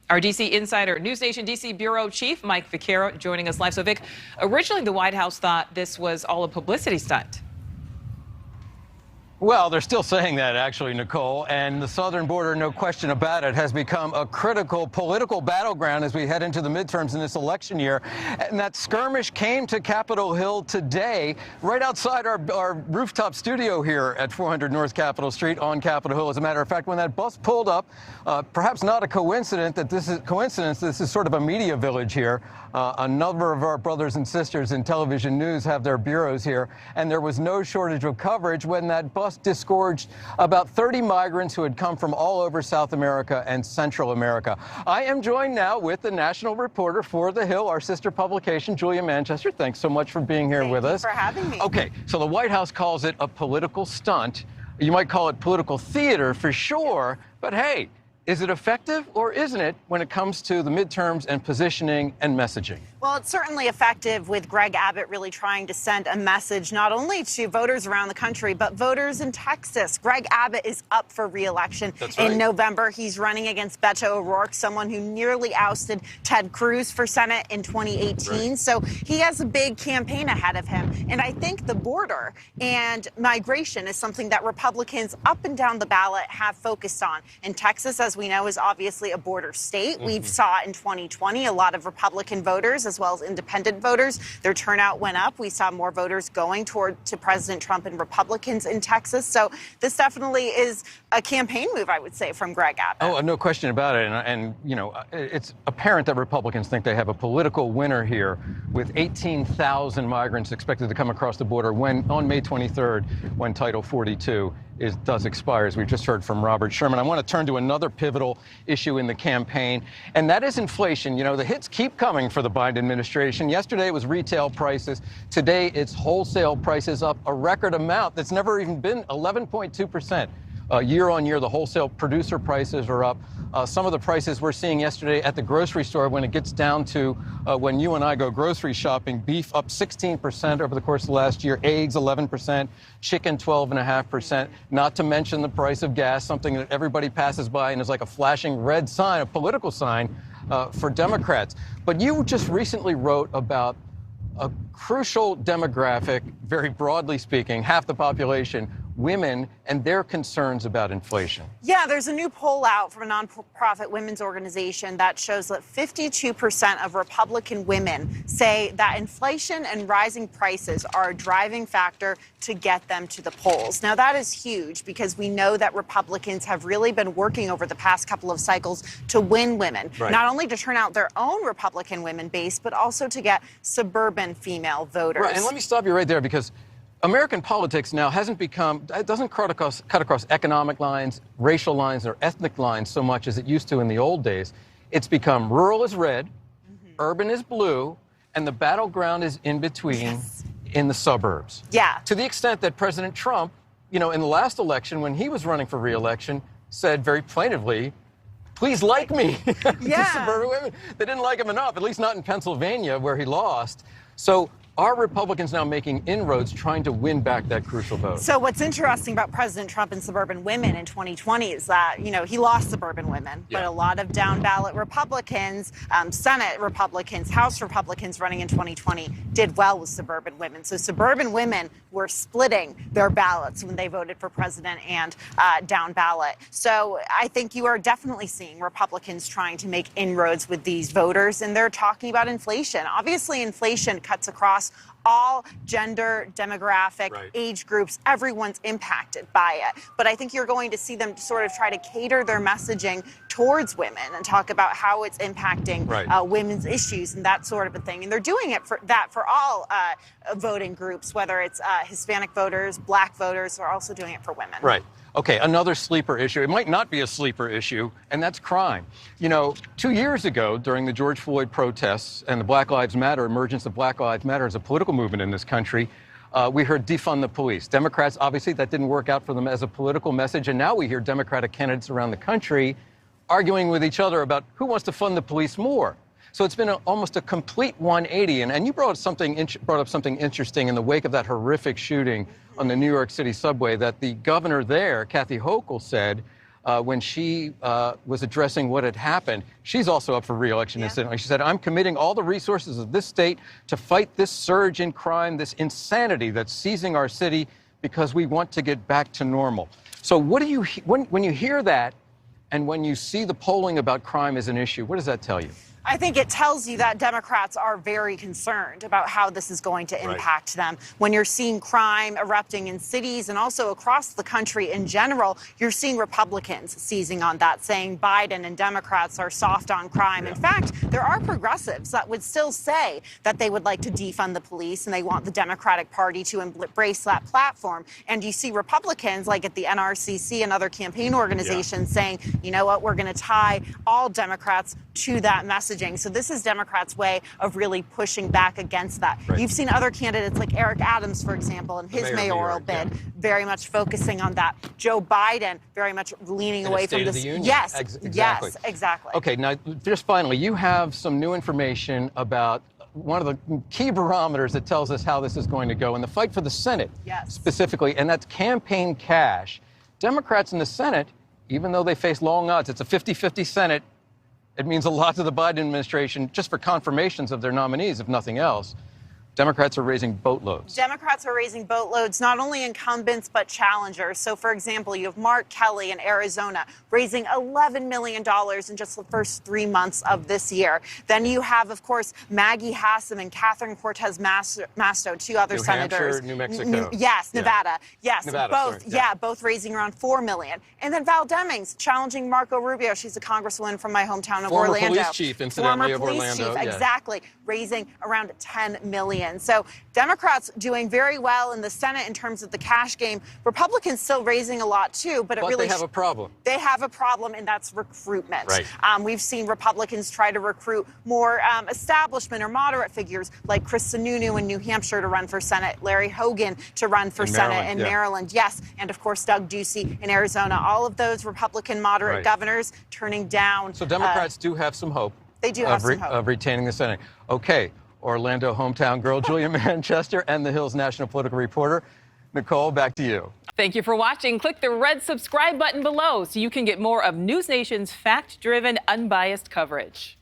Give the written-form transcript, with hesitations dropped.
Our D.C. insider, NewsNation D.C. bureau chief Mike Vaccaro joining us live. So, Vic, originally the White House thought this was all a publicity stunt. Well, they're still saying that, actually, Nicole. And the southern border, no question about it, has become a critical political battleground as we head into the midterms in this election year. And that skirmish came to Capitol Hill today, right outside our rooftop studio here at 400 North Capitol Street on Capitol Hill. As a matter of fact, when that bus pulled up, perhaps not a coincidence that this is sort of a media village here. A number of our brothers and sisters in television news have their bureaus here, and there was no shortage of coverage when that bus disgorged about 30 migrants who had come from all over South America and Central America. I am joined now with the national reporter for The Hill, our sister publication, Julia Manchester. Thanks so much for being here with us. Thank you for having me. Okay, so the White House calls it a political stunt. You might call it political theater for sure, but hey, is it effective or isn't it when it comes to the midterms and positioning and messaging? Well, it's certainly effective with Gregg Abbott really trying to send a message not only to voters around the country, but voters in Texas. Gregg Abbott is up for re-election in November. He's running against Beto O'Rourke, someone who nearly ousted Ted Cruz for Senate in 2018. Right. So he has a big campaign ahead of him. And I think the border and migration is something that Republicans up and down the ballot have focused on. In Texas, as we know, is obviously a border state. We saw in 2020 a lot of Republican voters as well as independent voters. Their turnout went up. We saw more voters going to President Trump and Republicans in Texas. So this definitely is a campaign move, I would say, from Gregg Abbott. Oh, no question about it. And you know, it's apparent that Republicans think they have a political winner here with 18,000 migrants expected to come across the border on May 23rd, when Title 42 does expire, as we just heard from Robert Sherman. I want to turn to another pivotal issue in the campaign, and that is inflation. You know, the hits keep coming for the Biden administration. Yesterday it was retail prices. Today it's wholesale prices up a record amount that's never even been 11.2%. Year on year, the wholesale producer prices are up. Some of the prices we're seeing yesterday at the grocery store, when it gets down to when you and I go grocery shopping, beef up 16% over the course of the last year, eggs 11%, chicken 12.5%, not to mention the price of gas, something that everybody passes by and is like a flashing red sign, a political sign for Democrats. But you just recently wrote about a crucial demographic, very broadly speaking, half the population, women, and their concerns about inflation. Yeah, there's a new poll out from a nonprofit women's organization that shows that 52% of Republican women say that inflation and rising prices are a driving factor to get them to the polls. Now, that is huge because we know that Republicans have really been working over the past couple of cycles to win women, not only to turn out their own Republican women base, but also to get suburban female voters. Right, and let me stop you right there, because American politics now doesn't cut across economic lines, racial lines, or ethnic lines so much as it used to in the old days. It's become rural is red, urban is blue, and the battleground is in between in the suburbs. Yeah. To the extent that President Trump, you know, in the last election when he was running for re-election, said very plaintively, please like me. To suburban women. They didn't like him enough, at least not in Pennsylvania where he lost. So are Republicans now making inroads trying to win back that crucial vote? So what's interesting about President Trump and suburban women in 2020 is that, you know, he lost suburban women, but a lot of down ballot Republicans, Senate Republicans, House Republicans running in 2020 did well with suburban women. So suburban women were splitting their ballots when they voted for president and down ballot. So I think you are definitely seeing Republicans trying to make inroads with these voters, and they're talking about inflation. Obviously, inflation cuts across all gender, demographic, age groups. Everyone's impacted by it. But I think you're going to see them sort of try to cater their messaging towards women and talk about how it's impacting women's issues and that sort of a thing. And they're doing it for all voting groups, whether it's Hispanic voters, black voters, they're also doing it for women. Right. Okay, another sleeper issue. It might not be a sleeper issue, and that's crime. You know, 2 years ago, during the George Floyd protests and the Black Lives Matter, emergence of Black Lives Matter as a political movement in this country, we heard defund the police. Democrats, obviously, that didn't work out for them as a political message, and now we hear Democratic candidates around the country arguing with each other about who wants to fund the police more. So it's been almost a complete 180. And you brought up something interesting in the wake of that horrific shooting on the New York City subway, that the governor there, Kathy Hochul, said when she was addressing what had happened. She's also up for re-election, incidentally. She said, I'm committing all the resources of this state to fight this surge in crime, this insanity that's seizing our city, because we want to get back to normal. So what do you, when you hear that, and when you see the polling about crime as an issue, what does that tell you? I think it tells you that Democrats are very concerned about how this is going to impact them. When you're seeing crime erupting in cities and also across the country in general, you're seeing Republicans seizing on that, saying Biden and Democrats are soft on crime. In fact, there are progressives that would still say that they would like to defund the police and they want the Democratic Party to embrace that platform. And you see Republicans like at the NRCC and other campaign organizations saying, you know what, we're going to tie all Democrats to that message. So this is Democrats' way of really pushing back against that. You've seen other candidates like Eric Adams, for example, in his mayoral bid, very much focusing on that. Joe Biden very much leaning away from this. Yes, exactly. Yes, exactly. Okay, now just finally, you have some new information about one of the key barometers that tells us how this is going to go in the fight for the Senate specifically, and that's campaign cash. Democrats in the Senate, even though they face long odds, it's a 50-50 Senate. It means a lot to the Biden administration just for confirmations of their nominees, if nothing else. Democrats are raising boatloads. Democrats are raising boatloads, not only incumbents, but challengers. So, for example, you have Mark Kelly in Arizona raising $11 million in just the first 3 months of this year. Then you have, of course, Maggie Hassan and Catherine Cortez Masto, two other senators. Hampshire, New Mexico. Nevada. Yes, Nevada, both. Both raising around $4 million. And then Val Demings challenging Marco Rubio. She's a congresswoman from my hometown of Orlando. Former police chief, incidentally, of Orlando. Exactly, raising around $10 million. So Democrats doing very well in the Senate in terms of the cash game. Republicans still raising a lot, too. But they have a problem. They have a problem, and that's recruitment. We've seen Republicans try to recruit more establishment or moderate figures like Chris Sununu in New Hampshire to run for Senate, Larry Hogan to run for Senate in Maryland. Yes, and of course Doug Ducey in Arizona. All of those Republican moderate governors turning down. So Democrats do have some hope. They do have some hope of retaining the Senate. Okay. Orlando hometown girl Julia Manchester and the Hill's national political reporter. Nichole, back to you. Thank you for watching. Click the red subscribe button below so you can get more of NewsNation's fact-driven, unbiased coverage.